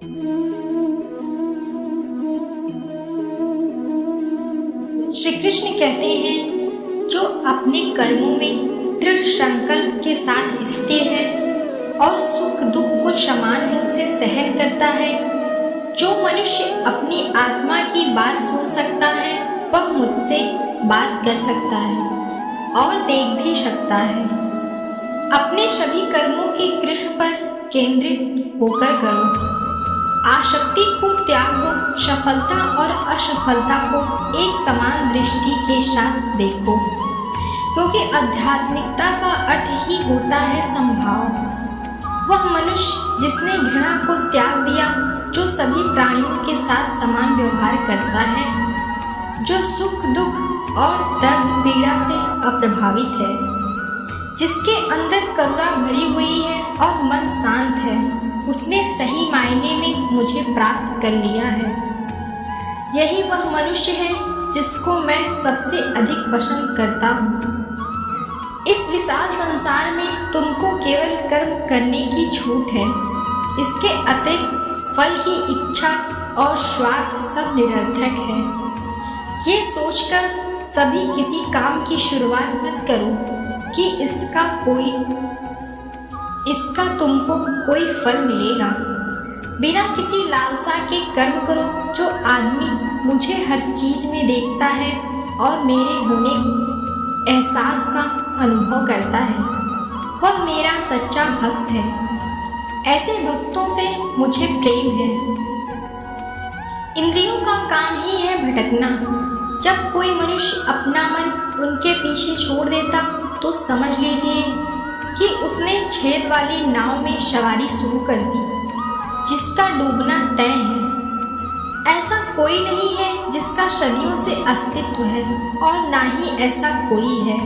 श्री कृष्ण कहते हैं, जो अपने कर्मों में दृढ़ संकल्प के साथ स्थिर है और सुख दुख को समान रूप से सहन करता है, जो मनुष्य अपनी आत्मा की बात सुन सकता है वह मुझसे बात कर सकता है और देख भी सकता है। अपने सभी कर्मों के कृष्ण पर केंद्रित होकर करो। आसक्ति को त्याग दो, सफलता और असफलता को एक समान दृष्टि के साथ देखो, क्योंकि आध्यात्मिकता का अर्थ ही होता है समभाव। वह मनुष्य जिसने घृणा को त्याग दिया, जो सभी प्राणियों के साथ समान व्यवहार करता है, जो सुख दुख और दर्द पीड़ा से अप्रभावित है, जिसके अंदर करुणा भरी हुई है और मन शांत है, उसने सही मायने में मुझे प्राप्त कर लिया है। यही वह मनुष्य है जिसको मैं सबसे अधिक पसंद करता हूँ। इस विशाल संसार में तुमको केवल कर्म करने की छूट है। इसके अतिरिक्त फल की इच्छा और स्वार्थ सब निरर्थक है। ये सोचकर सभी किसी काम की शुरुआत मत करो कि इसका तुमको कोई फल मिलेगा। बिना किसी लालसा के कर्म करो। जो आदमी मुझे हर चीज में देखता है और मेरे होने एहसास का अनुभव करता है, वह मेरा सच्चा भक्त है। ऐसे भक्तों से मुझे प्रेम है। इंद्रियों का काम ही है भटकना। जब कोई मनुष्य अपना मन उनके पीछे छोड़ देता तो समझ लीजिए कि उसने छेद वाली नाव में सवारी शुरू कर दी, जिसका डूबना तय है। ऐसा कोई नहीं है जिसका सदियों से अस्तित्व है, और ना ही ऐसा कोई है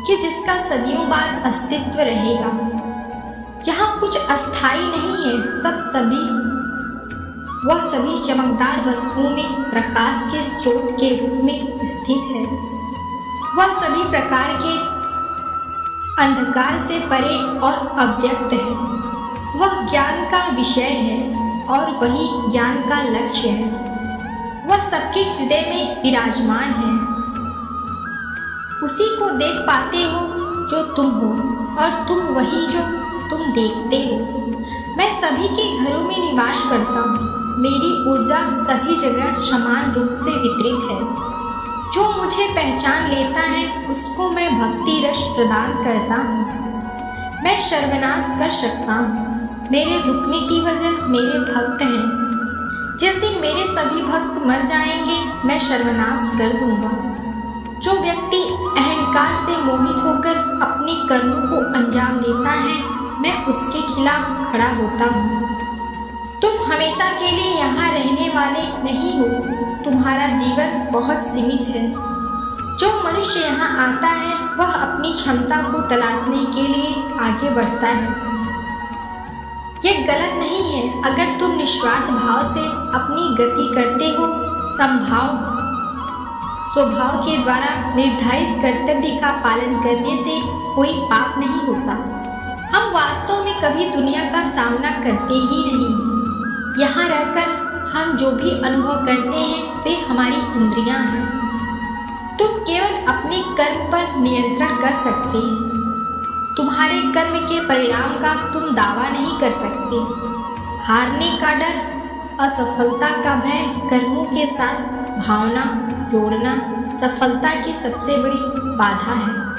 कि जिसका सदियों बाद अस्तित्व रहेगा। यहाँ कुछ अस्थाई नहीं है। वह सभी चमकदार वस्तुओं में प्रकाश के स्रोत के रूप में स्थित है। वह सभी प्रकार के अंधकार से परे और अव्यक्त है। वह ज्ञान का विषय है और वही ज्ञान का लक्ष्य है। वह सबके हृदय में विराजमान है। उसी को देख पाते हो जो तुम हो, और तुम वही जो तुम देखते हो। मैं सभी के घरों में निवास करता हूँ। मेरी ऊर्जा सभी जगह समान रूप से वितरित है। जो मुझे पहचान लेता है उसको मैं भक्ति रस प्रदान करता हूँ। मैं सर्वनाश कर सकता हूँ। मेरे रुकने की वजह मेरे भक्त हैं। जिस दिन मेरे सभी भक्त मर जाएंगे मैं सर्वनाश कर दूंगा। जो व्यक्ति अहंकार से मोहित होकर अपने कर्मों को अंजाम देता है, मैं उसके खिलाफ खड़ा होता हूँ। तुम हमेशा के लिए यहाँ रहने वाले नहीं हो। तुम्हारा जीवन बहुत सीमित है। जो मनुष्य यहाँ आता है वह अपनी क्षमता को तलाशने के लिए आगे बढ़ता है। ये गलत नहीं है अगर तुम निस्वार्थ भाव से अपनी गति करते हो। स्वभाव के द्वारा निर्धारित कर्तव्य का पालन करने से कोई पाप नहीं होता। हम वास्तव में कभी दुनिया का सामना करते ही नहीं। यहाँ रहकर हम जो भी अनुभव करते हैं वे हमारी इंद्रियां हैं। तुम केवल अपने कर्म पर नियंत्रण कर सकते। तुम्हारे कर्म के परिणाम का तुम दावा नहीं कर सकते। हारने का डर, असफलता का भय, कर्मों के साथ भावना जोड़ना सफलता की सबसे बड़ी बाधा है।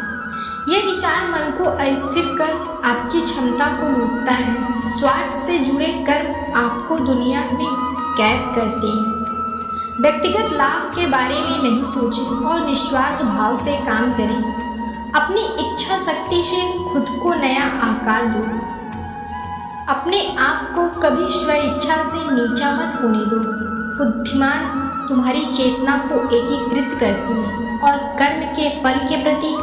यह विचार मन को अस्थिर कर आपकी क्षमता को लूटता है। स्वार्थ से जुड़े कर्म आपको दुनिया में कैद करते हैं। व्यक्तिगत लाभ के बारे में नहीं सोचें और निस्वार्थ भाव से काम करें। अपनी इच्छा शक्ति से खुद को नया आकार दो। अपने आप को कभी स्व इच्छा से नीचा मत होने दो। बुद्धिमान तुम्हारी चेतना को एकीकृत करती है और कर्म के फल के प्रति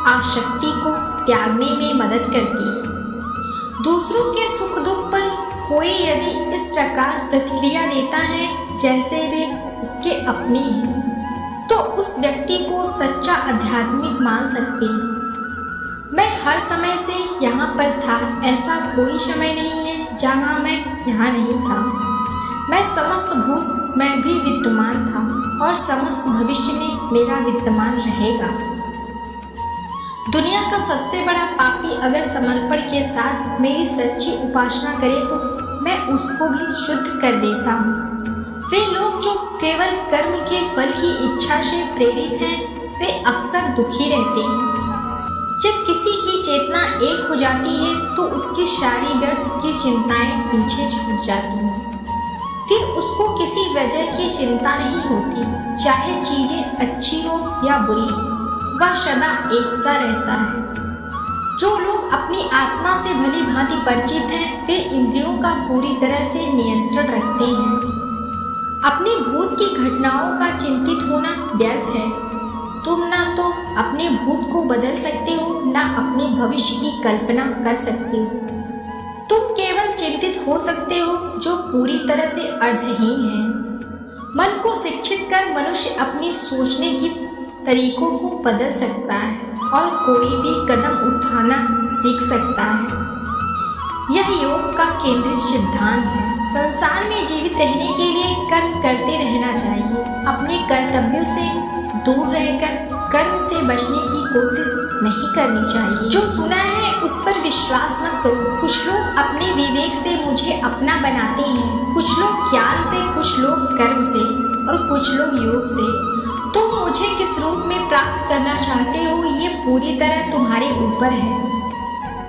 आसक्ति को त्यागने में मदद करती है। दूसरों के सुख दुख पर कोई यदि इस प्रकार प्रतिक्रिया देता है जैसे वे उसके अपने हैं, तो उस व्यक्ति को सच्चा आध्यात्मिक मान सकते हैं। मैं हर समय से यहाँ पर था। ऐसा कोई समय नहीं है जहाँ मैं यहाँ नहीं था। मैं समस्त भूत में भी विद्यमान था और समस्त भविष्य में मेरा विद्यमान रहेगा। दुनिया का सबसे बड़ा पापी अगर समर्पण के साथ मेरी सच्ची उपासना करे तो मैं उसको भी शुद्ध कर देता हूँ। वे लोग जो केवल कर्म के फल की इच्छा से प्रेरित हैं, वे अक्सर दुखी रहते हैं। जब किसी की चेतना एक हो जाती है तो उसकी सारी व्यर्थ की चिंताएं पीछे छूट जाती हैं। फिर उसको किसी वजह की चिंता नहीं होती, चाहे चीजें अच्छी हो या बुरी, वह सदा एक सा रहता है। जो लोग अपनी आत्मा से भली भांति परिचित हैं, वे इंद्रियों का पूरी तरह से नियंत्रण रखते हैं। अपनी भूत की घटनाओं का चिंतित होना व्यर्थ है। तुम ना तो अपने भूत को बदल सकते हो, ना अपने भविष्य की कल्पना कर सकते हो। तुम केवल चिंतित हो सकते हो, जो पूरी तरह से अर्थहीन है। मन को शिक्षित कर मनुष्य अपनी सोचने की तरीकों को बदल सकता है और कोई भी कदम उठाना सीख सकता है। यह योग का केंद्रित सिद्धांत है। संसार में जीवित रहने के लिए कर्म करते रहना चाहिए। अपने कर्तव्यों से दूर रहकर कर्म से बचने की कोशिश नहीं करनी चाहिए। जो सुना है उस पर विश्वास न करो। कुछ लोग अपने विवेक से मुझे अपना बनाते हैं, कुछ लोग ज्ञान से, कुछ लोग कर्म से और कुछ लोग योग से। तुम मुझे किस रूप में प्राप्त करना चाहते हो, ये पूरी तरह तुम्हारे ऊपर है।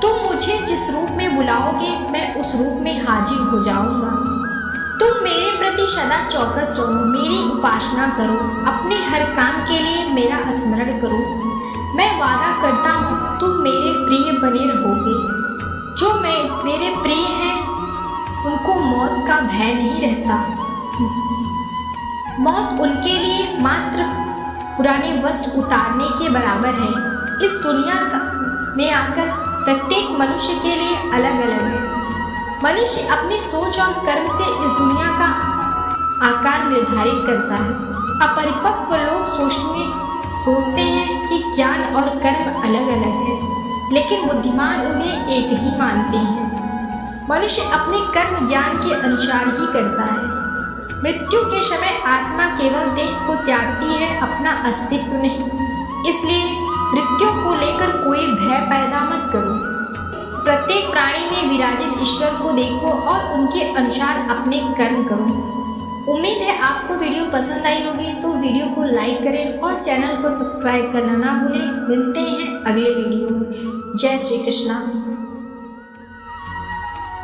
तुम मुझे जिस रूप में बुलाओगे, मैं उस रूप में हाजिर हो जाऊंगा। तुम मेरे प्रति सदा चौकस रहो, मेरी उपासना करो, अपने हर काम के लिए मेरा स्मरण करो। मैं वादा करता हूँ तुम मेरे प्रिय बने रहोगे। जो मेरे प्रिय हैं उनको मौत का भय नहीं रहता। मौत उनके लिए मात्र पुराने वस्त्र उतारने के बराबर है। इस दुनिया में आकर प्रत्येक मनुष्य के लिए अलग अलग है। मनुष्य अपनी सोच और कर्म से इस दुनिया का आकार निर्धारित करता है। अपरिपक्व लोग सोचते हैं कि ज्ञान और कर्म अलग अलग है, लेकिन बुद्धिमान उन्हें एक ही मानते हैं। मनुष्य अपने कर्म ज्ञान के अनुसार ही करता है। मृत्यु के समय आत्मा केवल देह को त्यागती है, अपना अस्तित्व नहीं। इसलिए मृत्यु को लेकर कोई भय पैदा मत करो। प्रत्येक प्राणी में विराजित ईश्वर को देखो और उनके अनुसार अपने कर्म करो। उम्मीद है आपको वीडियो पसंद आई होगी, तो वीडियो को लाइक करें और चैनल को सब्सक्राइब करना ना भूलें। मिलते हैं अगले वीडियो में। जय श्री कृष्णा।